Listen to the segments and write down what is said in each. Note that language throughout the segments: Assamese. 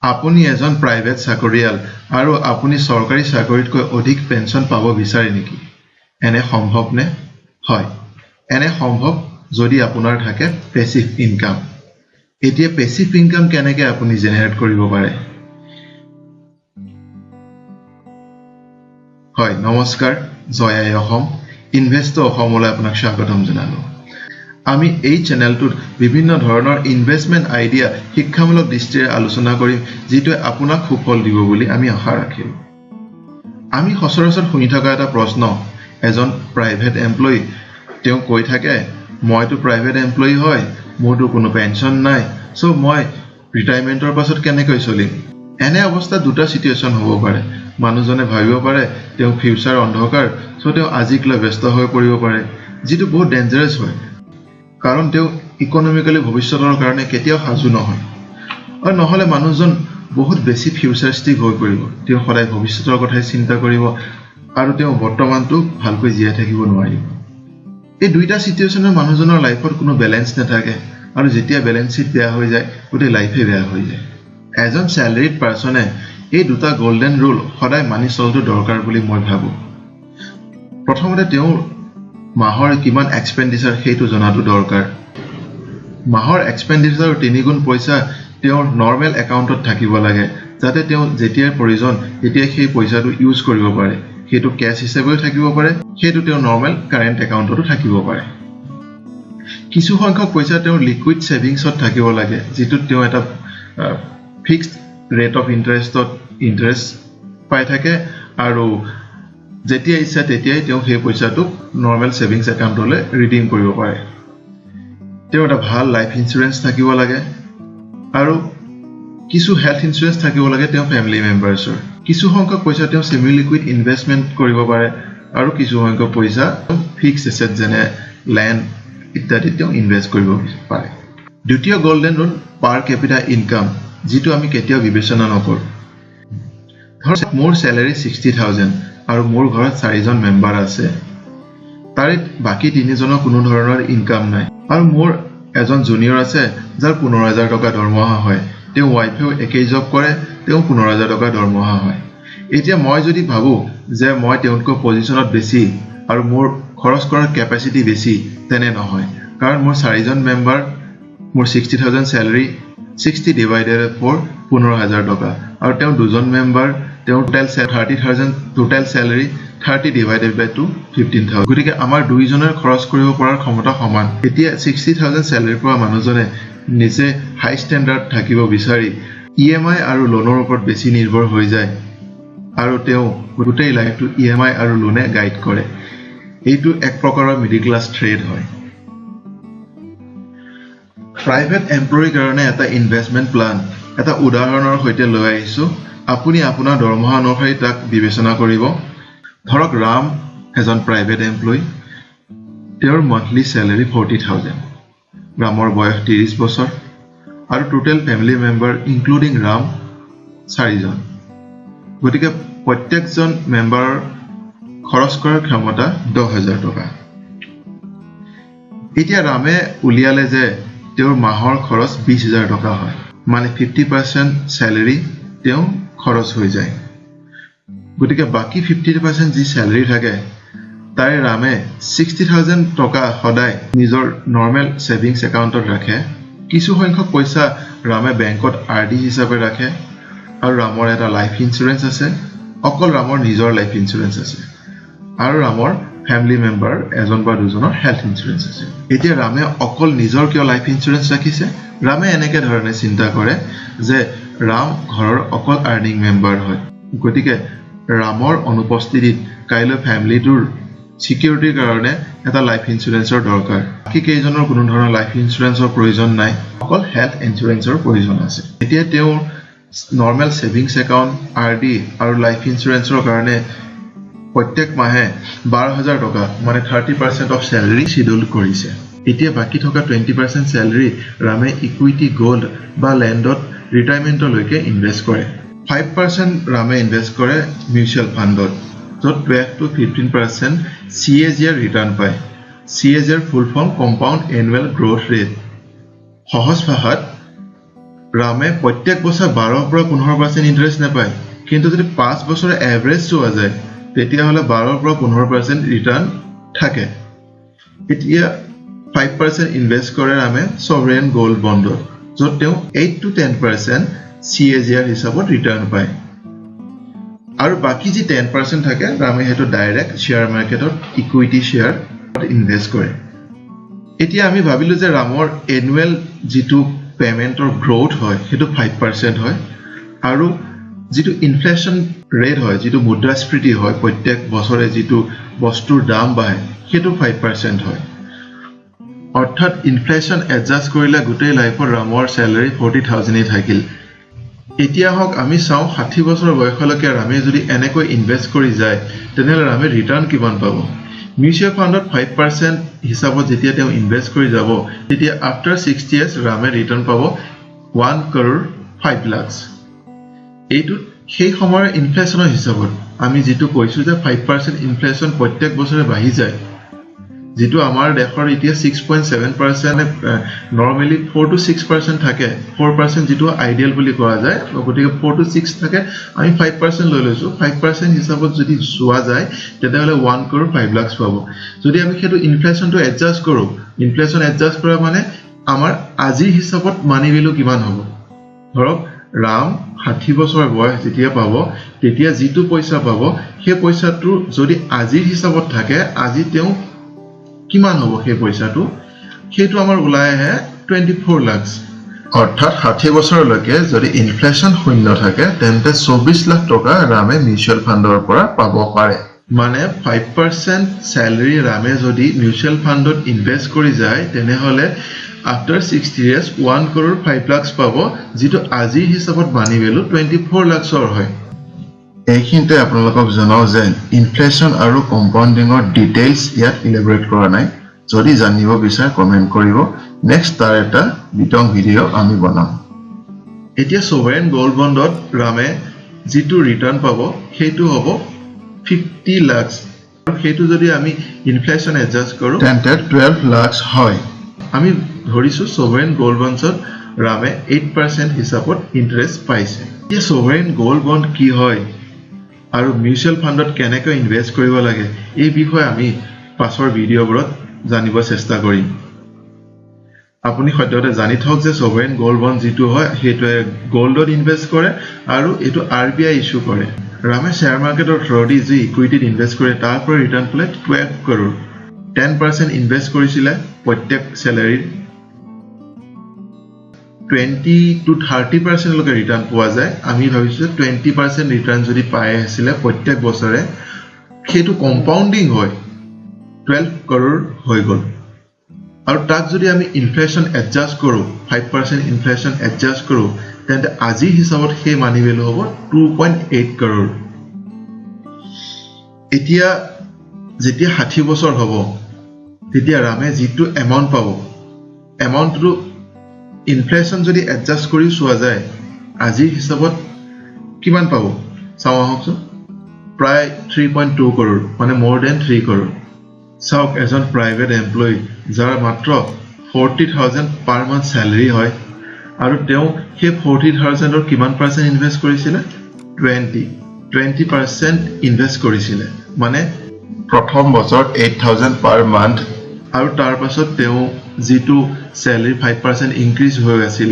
আপুনি এজন প্ৰাইভেট চাকৰিয়াল আৰু আপুনি চৰকাৰী চাকৰিতকৈ অধিক পেঞ্চন পাব বিচাৰে নেকি? এনে সম্ভৱনে? হয়, এনে সম্ভৱ যদি আপোনাৰ থাকে পেছিভ ইনকাম। এতিয়া পেছিভ ইনকাম কেনেকৈ আপুনি জেনেৰেট কৰিব পাৰে? হয়, নমস্কাৰ, জয় আই অসম, ইনভেষ্ট অসমলৈ আপোনাক স্বাগতম জনালো। আমি এই চেনেলটোত বিভিন্ন ধৰণৰ ইনভেষ্টমেণ্ট আইডিয়া শিক্ষামূলক দৃষ্টিৰে আলোচনা কৰিম, যিটোৱে আপোনাক সুফল দিব বুলি আমি আশা ৰাখিম। আমি সচৰাচৰ শুনি থকা এটা প্ৰশ্ন, এজন প্ৰাইভেট এমপ্লয়ী তেওঁ কৈ থাকে, মইতো প্ৰাইভেট এমপ্লয়ী হয়, মোৰতো কোনো পেঞ্চন নাই, চ' মই ৰিটায়াৰমেণ্টৰ পাছত কেনেকৈ চলিম? এনে অৱস্থাত দুটা চিটুৱেশ্যন হ'ব পাৰে। মানুহজনে ভাবিব পাৰে তেওঁ ফিউচাৰ অন্ধকাৰ, চ' তেওঁ আজিক লৈ ব্যস্ত হৈ পৰিব পাৰে, যিটো বহুত ডেঞ্জাৰাছ হয়, কাৰণ তেওঁ ইকনমিকেলি ভৱিষ্যতৰ কাৰণে কেতিয়াও সাজু নহয়। আৰু নহ'লে মানুহজন বহুত বেছি ফিউচাৰিষ্টিক হৈ পৰিব, তেওঁ সদায় ভৱিষ্যতৰ কথাই চিন্তা কৰিব আৰু তেওঁ বৰ্তমানটো ভালকৈ জীয়াই থাকিব নোৱাৰিব। এই দুইটা চিটুৱেশ্যনৰ মানুহজনৰ লাইফত কোনো বেলেঞ্চ নাথাকে, আৰু যেতিয়া বেলেঞ্চ শ্বীট বেয়া হৈ যায়, গোটেই লাইফে বেয়া হৈ যায়। এজন চেলাৰিড পাৰ্চনে এই দুটা গল্ডেন ৰুল সদায় মানি চলাটো দৰকাৰ বুলি মই ভাবোঁ। প্ৰথমতে তেওঁৰ মাহৰ কিমান এক্সপেণ্ডিচাৰ সেইটো জনাটো দৰকাৰ। মাহৰ এক্সপেণ্ডিচাৰৰ 3 গুণ পইচা তেওঁৰ নৰ্মেল একাউণ্টত থাকিব লাগে, যাতে তেওঁ যেতিয়াই প্ৰয়োজন তেতিয়াই সেই পইচাটো ইউজ কৰিব পাৰে। সেইটো কেছ হিচাপেও থাকিব পাৰে, সেইটো তেওঁৰ নৰ্মেল কাৰেণ্ট একাউণ্টতো থাকিব পাৰে। কিছু সংখ্যক পইচা তেওঁৰ লিকুইড ছেভিংছত থাকিব লাগে, যিটোত তেওঁ এটা ফিক্সড ৰেট অফ ইণ্টাৰেষ্টত ইণ্টাৰেষ্ট পাই থাকে, আৰু যেতিয়া ইচ্ছা তেতিয়াই তেওঁ সেই পইচাটোক নৰ্মেল ছেভিংছ একাউণ্টলৈ ৰিডিম কৰিব পাৰে। তেওঁ এটা ভাল লাইফ ইঞ্চুৰেঞ্চ থাকিব লাগে, আৰু কিছু হেল্থ ইঞ্চুৰেঞ্চ থাকিব লাগে তেওঁ ফেমিলি মেম্বাৰ্ছৰ। কিছু সংখ্যক পইচা তেওঁ ছেমি লিকুইড ইনভেষ্টমেণ্ট কৰিব পাৰে, আৰু কিছু সংখ্যক পইচা ফিক্সড এছেট যেনে লেণ্ড ইত্যাদিত তেওঁ ইনভেষ্ট কৰিব পাৰে। দ্বিতীয় গল্ডেন ৰুল, পাৰ কেপিটা ইনকাম, যিটো আমি কেতিয়াও বিবেচনা নকৰোঁ। ধৰক মোৰ চেলাৰী 60,000 আৰু মোৰ ঘৰত 4জন মেম্বাৰ আছে, তাৰে বাকী 3জনৰ কোনো ধৰণৰ ইনকাম নাই, আৰু মোৰ এজন জুনিয়ৰ আছে যাৰ 15,000 টকা দৰমহা হয়, তেওঁ ৱাইফেও একেই জব কৰে, তেওঁ 15,000 টকা দৰমহা হয়। এতিয়া মই যদি ভাবোঁ যে মই তেওঁলোকৰ পজিশ্যনত বেছি আৰু মোৰ খৰচ কৰাৰ কেপাচিটি বেছি, তেনে নহয়, কাৰণ মোৰ 4জন মেম্বাৰ, মোৰ 60,000 চেলাৰী, 60 ডিভাইডেড 4 15,000 টকা, আৰু তেওঁ 2জন মেম্বাৰ, তেওঁৰ টোটেল 30,000 টোটেল চেলাৰী, 30 ডিভাইডেড বাই 2 15,000। গতিকে আমাৰ দুইজনৰ খৰচ কৰিব পৰাৰ ক্ষমতা সমান। এতিয়া 60,000 চেলাৰী পোৱা মানুহজনে নিজে হাই ষ্টেণ্ডাৰ্ড থাকিব বিচাৰি EMI আৰু লোনৰ ওপৰত বেছি নিৰ্ভৰ হৈ যায়, আৰু তেওঁ গোটেই লাইফটো EMI আৰু লোনে গাইড কৰে। এইটো এক প্ৰকাৰৰ মিডিল ক্লাছ ট্ৰেড হয়। প্ৰাইভেট এমপ্লয়ীৰ কাৰণে এটা ইনভেষ্টমেণ্ট প্লান এটা উদাহৰণৰ সৈতে লৈ আহিছোঁ। আপুনি আপোনাৰ দৰমহা অনুসৰি তাক বিবেচনা কৰিব। ধৰক ৰাম এজন প্ৰাইভেট এমপ্লয়ী, তেওঁৰ মান্থলি চেলাৰী 40,000, ৰামৰ বয়স 30 বছৰ, আৰু total family member including Ram 4জন। গতিকে প্ৰত্যেকজন মেম্বাৰৰ খৰচ কৰাৰ ক্ষমতা 10,000 টকা। এতিয়া ৰামে উলিয়ালে যে তেওঁৰ মাহৰ খৰচ 20,000 টকা হয়, মানে 50% চেলাৰী তেওঁ খৰচ হৈ যায়। গতিকে বাকী 50% যি চেলাৰী থাকে, তাৰে ৰামে 60,000 টকা সদায় নিজৰ নৰ্মেল ছেভিংছ একাউণ্টত ৰাখে। কিছু সংখ্যক পইচা ৰামে বেংকত RD হিচাপে ৰাখে, আৰু ৰামৰ এটা লাইফ ইঞ্চুৰেঞ্চ আছে, অকল ৰামৰ নিজৰ লাইফ ইঞ্চুৰেঞ্চ আছে, আৰু ৰামৰ ফেমিলি মেম্বাৰ 1 বা 2জনৰ হেল্থ ইঞ্চুৰেঞ্চ আছে। এতিয়া ৰামে অকল নিজৰ কিয় লাইফ ইঞ্চুৰেঞ্চ ৰাখিছে? ৰামে এনেকে ধৰণে চিন্তা কৰে যে ৰাম ঘৰৰ অকল আৰ্নিং মেম্বাৰ হয়, গতিকে ৰামৰ অনুপস্থিতিত কাইলৈ ফেমিলিটোৰ চিকিউৰিটিৰ কাৰণে এটা লাইফ ইঞ্চুৰেঞ্চৰ দৰকাৰ। বাকী কেইজনৰ কোনো ধৰণৰ লাইফ ইঞ্চুৰেঞ্চৰ প্ৰয়োজন নাই, অকল হেল্থ ইঞ্চুৰেঞ্চৰ প্ৰয়োজন আছে। এতিয়া তেওঁৰ নৰ্মেল ছেভিংছ একাউণ্ট, RD আৰু লাইফ ইঞ্চুৰেঞ্চৰ কাৰণে প্ৰত্যেক মাহে 12,000 টকা, মানে 30% অফ চেলাৰী চিডিউল কৰিছে। এতিয়া বাকী থকা 20% চেলাৰী ৰামে ইকুইটি, গ'ল্ড বা লেণ্ডত ৰিটায়াৰমেণ্টলৈকে ইনভেষ্ট কৰে। 5% ৰামে ইনভেষ্ট কৰে মিউচুৱেল ফাণ্ডত, য'ত 12 to 15% CAGR ৰিটাৰ্ণ পায়। CAGR ফুল form compound annual growth rate. সহজ ভাষাত ৰামে প্ৰত্যেক বছৰ 12 পৰা 15% ইন্টাৰেষ্ট নাপায় কিন্তু যদি 5 বছৰৰ এভাৰেজ চোৱা যায় তেতিয়া হলে 12 পৰা 15% ৰিটাৰ্ণ থাকে এতিয়া 5% ইনভেষ্ট কৰে ৰামে সভৰেন গোল্ড বণ্ডত য'ত তেওঁ 8 to 10% CAGR হিচাপত ৰিটাৰ্ণ পায় আৰু বাকি যি 10% থাকে ৰামে হেতু ডাইৰেক্ট শেয়াৰ মাৰ্কেটত ইকুইটি শেয়াৰ ইনভেষ্ট কৰে এতিয়া আমি ভাবিলো যে ৰামৰ এনুৱেল যিটো পেমেন্টৰ গ্ৰোথ হয় হেতু 5% হয় আৰু যিটো ইনফ্লেশন ৰেট হয় যিটো মুদ্ৰাস্ফীতি হয় প্ৰত্যেক বছৰে যিটো বস্তুৰ দাম বাঢ়ে হেতু 5% হয় অৰ্থাৎ ইনফ্লেশন এডজাস্ট কৰিলে গোটেই লাইফৰ ৰামৰ স্যালাৰি 40000 থাকিল এতিয়া হক আমি চাও 60 বছৰ বয়সলৈকে ৰামে যদি এনেকৈ ইনভেষ্ট কৰি যায় তেনেহলে ৰামে ৰিটাৰ্ণ কিমান পাব মিউচুৱেল ফাণ্ডত 5% হিচাপত যেতিয়া তেওঁ ইনভেষ্ট কৰি যাব তেতিয়া আফটাৰ 60 ইয়াৰ্স ৰামে ৰিটাৰ্ণ পাব 1 crore 5 lakhs এইটো সেই সময়ৰ ইনফ্লেশনৰ হিচাপত আমি যেটো কৈছো যে 5% ইনফ্লেশন প্ৰত্যেক বছৰে বাঢ়ি যায় যেটো আমাৰ দেশৰ এতিয়া 6.7% নৰমালি 4 to 6% থাকে 4% যেটো আইডিয়াল বুলি কোৱা যায় গতিকে 4 to 6 থাকে আমি 5% লৈ লৈছো 5% হিচাপত যদি চোৱা যায় তেতিয়াহলে 1 crore 5 lakhs পাব যদি আমি হেতু ইনফ্লেশনটো এডজাস্ট কৰো ইনফ্লেশন এডজাস্ট কৰা মানে আমাৰ আজি হিচাপত মানি ভ্যালু কিমান হ'ব ধৰক ৰাম 60 বছৰ বয়স যেতিয়া পাব তেতিয়া যেটো পইচা পাব সেই পইচাটো যদি আজি হিচাপত থাকে আজি তেওঁ কিমান হ'ব সেই পইচাটো হেতু আমাৰ ওলাই আহে 24 lakhs অৰ্থাৎ 60 বছৰলৈকে যদি ইনফ্লেশন শূন্য থাকে তেন্তে 24 লাখ টকা ৰামে মিউচুৱেল ফাণ্ডৰ পৰা পাব পাৰে মানে 5% স্যালাৰি ৰামে যদি মিউচুৱেল ফাণ্ডত ইনভেষ্ট কৰি যায় তেনেহলে after 60 years 1 crore 5 lakhs পাব যেটো আজি হিচাপত মানি ভ্যালু 24 lakhs হয় এইখিনতে আপোনালোকক জনাও যে ইনফ্লেশন আৰু কম্পাউন্ডিংৰ ডিটেইলছ ইয়াত ইলাবৰেট কৰা নাই যদি জানিব বিচাৰে কমেন্ট কৰিব নেক্সট তাৰ এটা বিতং ভিডিও আমি বনাম এতিয়া সভৰেন গোল্ড বণ্ডত ৰামে যেটো ৰিটাৰ্ণ পাব হেতু হ'ব 50 lakhs আৰু হেতু যদি আমি ইনফ্লেশন এডজাস্ট কৰো তেন্তে 12 lakhs হয় আমি ধৰিছো সভৰেন গোল্ড বণ্ডত ৰামে 8% হিচাপত ইন্টাৰেষ্ট পাইছে এই সভৰেন গোল্ড বণ্ড কি হয় আৰু মিউচুৱেল ফাণ্ডত কেনেকৈ ইনভেষ্ট কৰিব লাগে এই বিষয়ে আমি পাছৰ ভিডিওবোৰত জানিব চেষ্টা কৰিম আপুনি সত্যতে জানি থওক যে সভৰেন গোল্ড বণ্ড যেটো হয় হেতুৱে গোল্ডত ইনভেষ্ট কৰে আৰু এটো আৰবিআই ইস্যু কৰে ৰামে শেয়াৰ মাৰ্কেটৰ থ্ৰুদি যি ইকুইটিত ইনভেষ্ট কৰে তাৰ পৰা ৰিটাৰ্ণ পালে 12 crore 10% ইনভেষ্ট কৰিছিল প্ৰত্যেক স্যালাৰি 20 to 30% লকে ৰিটাৰ্ণ পোৱা যায় আমি ভাবিছো 20% ৰিটাৰ্ণ যদি পাই আছিল প্ৰত্যেক বছৰে হেতু কম্পাউন্ডিং হয় 12 crore হৈ গল আৰু তাক যদি আমি ইনফ্লেশন এডজাস্ট কৰো 5% ইনফ্লেশন এডজাস্ট কৰো তেন্তে আজি হিচাপত সেই মানি ভ্যালু হ'ব 2.8 crore এতিয়া যেতিয়া 60 বছৰ হ'ব তেতিয়া ৰামে যেটো এমাউন্ট পাব এমাউন্টটো ইনফ্লেশন যদি এডজাস্ট কৰি চোৱা যায় আজি হিচাপত কিমান পাব চাও আহকচোন প্ৰায় 3.2 crore মানে more than 3 crore চাওক এজন প্ৰাইভেট এমপ্লয়ি যাৰ মাত্ৰ 40000 পাৰ মান্থ স্যালাৰি হয় আৰু তেওঁ সেই 40000 ৰ কিমান পাৰ্সেন্ট ইনভেষ্ট কৰিছিল 20% ইনভেষ্ট কৰিছিল মানে প্ৰথম বছৰ 8000 পাৰ মান্থ আৰু তাৰ পাছত তেওঁ যেটো স্যালাৰি 5% ইনক্ৰিজ হৈ আছিল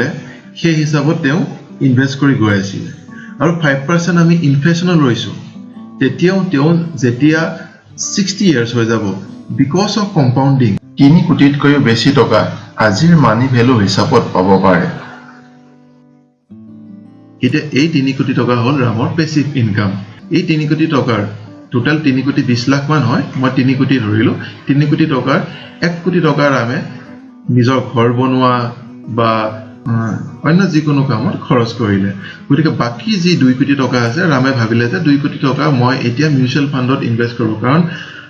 সেই হিচাপত তেওঁ ইনভেষ্ট কৰি গৈ আছিল আৰু 5% আমি ইনফ্লেশনৰ লৈছো তেতিয়াও তেওঁ যেতিয়া 60 ইয়াৰ্স হৈ যাব because of compounding 3 কোটিতকৈ বেছি টকা আজিৰ মানি ভ্যালু হিচাপত পাব পাৰে এতিয়া এই 3 কোটি টকা হল ৰামৰ পেসিভ ইনকাম এই 3 কোটি টকাৰ টোটাল 3 কোটি 20 লাখ মান হয় মই 3 কোটি ধৰিলো 3 কোটি টকাৰ 1 কোটি টকা ৰামে নিজৰ ঘৰ বনোৱা বা অন্য যিকোনো কামত খৰচ কৰিলে গতিকে বাকি যি 2 কোটি টকা আছে ৰামে ভাবিলে যে 2 কোটি টকা মই এতিয়া মিউচুৱেল ফাণ্ডত ইনভেষ্ট কৰো কাৰণ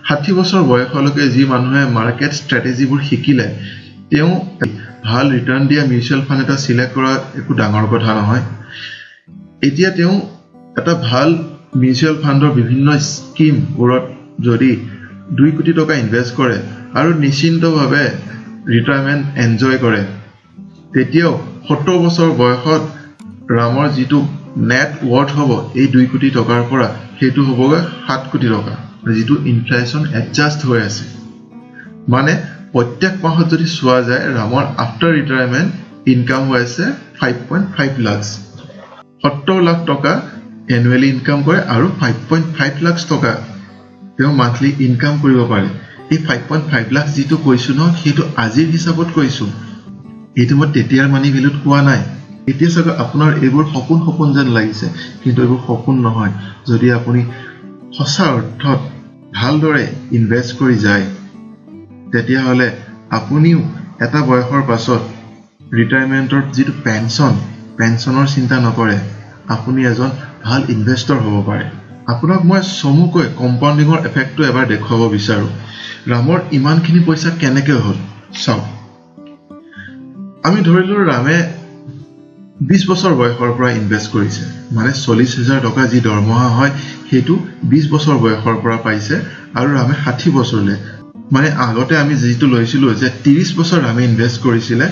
60 বছৰ বয়সলৈকে যি মানুহে মাৰ্কেট ষ্ট্ৰেটেজিবোৰ শিকিলে তেওঁ ভাল ৰিটাৰ্ণ দিয়া মিউচুৱেল ফাণ্ড এটা সিলেক্ট কৰা একো ডাঙৰ কথা নহয় এতিয়া তেওঁ এটা ভাল মিউচুৱেল ফাণ্ডৰ বিভিন্ন স্কিম বোৰত যদি 2 কোটি টকা ইনভেষ্ট কৰে আৰু নিশ্চিন্তভাৱে ৰিটায়াৰমেন্ট এনজয় কৰে তেতিয়াও 70 বছৰ বয়সত ৰামৰ যিটো নেট ৱৰ্থ হ'ব এই 2 কোটি টকাৰ পৰা সেইটো হ'বগৈ 7 কোটি টকা যিটো ইনফ্লেশ্যন এডজাস্ট হৈ আছে মানে প্ৰত্যেক মাহত যদি চোৱা যায় ৰামৰ আফটাৰ ৰিটায়াৰমেন্ট ইনকাম হৈ আছে 5.5 লাখ 70 লাখ টকা এনুৱেলি ইনকাম কৰে আৰু 5.5 লাখ টকা তেওঁ মান্থলি ইনকাম কৰিব পাৰে এই 5.5 লাখ যিটো কৈছো ন সেইটো আজিৰ হিচাপত কৈছো এইটো মই তেতিয়াৰ মানি ভ্যালুত কোৱা নাই এতিয়া চাগে আপোনাৰ এইবোৰ সপোন যেন লাগিছে কিন্তু এইবোৰ সপোন নহয় যদি আপুনি সঁচা অৰ্থত ভালদৰে ইনভেষ্ট কৰি যায় তেতিয়া হলে আপুনিও এটা বয়সৰ পাছত ৰিটায়াৰমেন্টৰ যিটো পেনশনৰ চিন্তা নকৰে আপুনি এজন ভাল ইনভেষ্টৰ হ'ব পাৰে আপোনাক মই চমুকৈ কম্পাউণ্ডিংৰ এফেক্টটো এবাৰ দেখুৱাব বিচাৰো ৰামৰ ইমানখিনি পইচা কেনেকৈ হ'ল চাওক আমি ধৰিলো ৰামে 20 বছৰ বয়সৰ পৰা ইনভেষ্ট কৰিছে মানে 40,000 টকা যি দৰমহা হয় সেইটো 20 বছৰ বয়সৰ পৰা পাইছে আৰু ৰামে 60 বছৰলে মানে আগতে আমি যেটো লৈছিলো যে 30 বছৰ ৰামে ইনভেষ্ট কৰিছিলে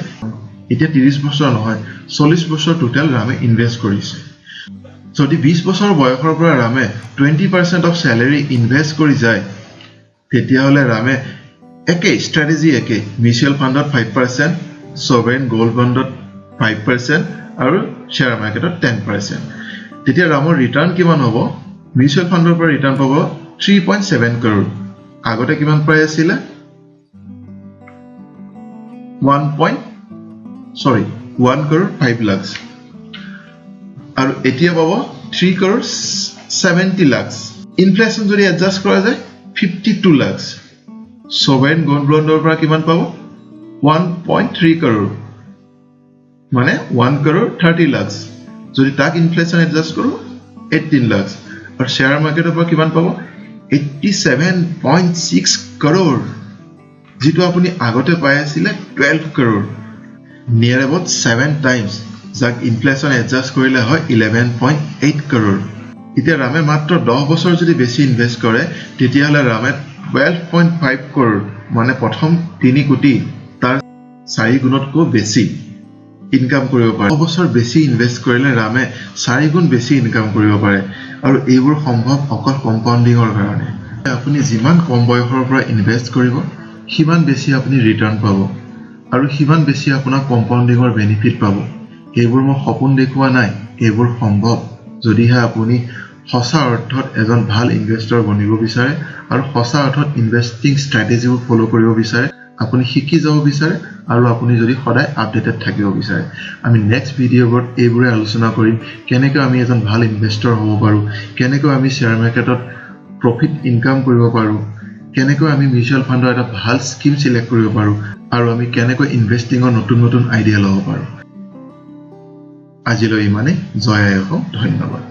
এতিয়া 30 বছৰ নহয় 40 বছৰ টোটাল ৰামে ইনভেষ্ট কৰিছে যদি 20 বছৰ বয়সৰ পৰা ৰামে 20% অফ স্যালাৰি ইনভেষ্ট কৰি যায় তেতিয়া হলে ৰামে একে ষ্ট্ৰেটেজি একে মিউচুৱেল ফাণ্ডত 5% সভৰেন গোল্ড বণ্ডত 5% আৰু শেয়াৰ মাৰ্কেটত 10% তেতিয়া ৰামৰ ৰিটাৰ্ণ কিমান হ'ব মিউচুৱেল ফাণ্ডৰ পৰা ৰিটাৰ্ণ পাব 3.7 crore আগতে কিমান পাই আছিল 1 crore 5 lakhs আৰু এতিয়া পাব 3 crore 70 lakhs ইনফ্লেশ্যন যদি এডজাস্ট কৰা যায় 52 lakhs সভৰেন গোল্ড বণ্ডৰ পৰা কিমান পাব 1.3 crore মানে 1 crore 30 lakhs যদি তাক ইনফ্লেশ্যন এডজাস্ট কৰো 18 lakhs আৰু শেয়াৰ মাৰ্কেটৰ পৰা কিমান পাব 87.6 crore যিটো আপুনি আগতে পাই আছিল 12 crore near about 7 times যাক ইনফ্লেশ্যন এডজাস্ট কৰিলে হয় 11.8 crore এতিয়া ৰামে মাত্ৰ 10 বছৰ যদি বেছি ইনভেষ্ট কৰে তেতিয়া হলে ৰামে 12.5 crore মানে প্ৰথম 3 কোটি তাৰ 4 গুণতকৈ বেছি ইনকাম কৰিব পাৰে 10 বছৰ বেছি ইনভেষ্ট কৰিলে ৰামে 4 গুণ বেছি ইনকাম কৰিব পাৰে আৰু এইবোৰ সম্ভৱ অকল কম্পাউণ্ডিংৰ কাৰণে আপুনি যিমান কম বয়সৰ পৰা ইনভেষ্ট কৰিব সিমান বেছি আপুনি ৰিটাৰ্ণ পাব আৰু সিমান বেছি আপোনাৰ কম্পাউণ্ডিংৰ বেনিফিট পাব এইবোৰ মই সপোন দেখুৱা নাই এইবোৰ সম্ভৱ যদিহে আপুনি সঁচা অৰ্থত এজন ভাল ইনভেষ্টৰ বনিব বিচাৰে আৰু সঁচা অৰ্থত ইনভেষ্টিং ষ্ট্ৰেটেজিবোৰ ফলো কৰিব বিচাৰে আপুনি শিকি যাব বিচাৰে আৰু আপুনি যদি সদায় আপডেটেড থাকিব বিচাৰে আমি নেক্সট ভিডিঅ'বোৰত এইবোৰে আলোচনা কৰিম কেনেকৈ আমি এজন ভাল ইনভেষ্টৰ হ'ব পাৰো কেনেকৈ আমি শেয়াৰ মাৰ্কেটত প্ৰফিট ইনকাম কৰিব পাৰো কেনেকৈ আমি মিউচুৱেল ফাণ্ডৰ এটা ভাল স্কিম সিলেক্ট কৰিব পাৰো আৰু আমি কেনেকৈ ইনভেষ্টিংৰ নতুন আইডিয়া ল'ব পাৰো আজিলৈ ইমানে জয় আই অসম ধন্যবাদ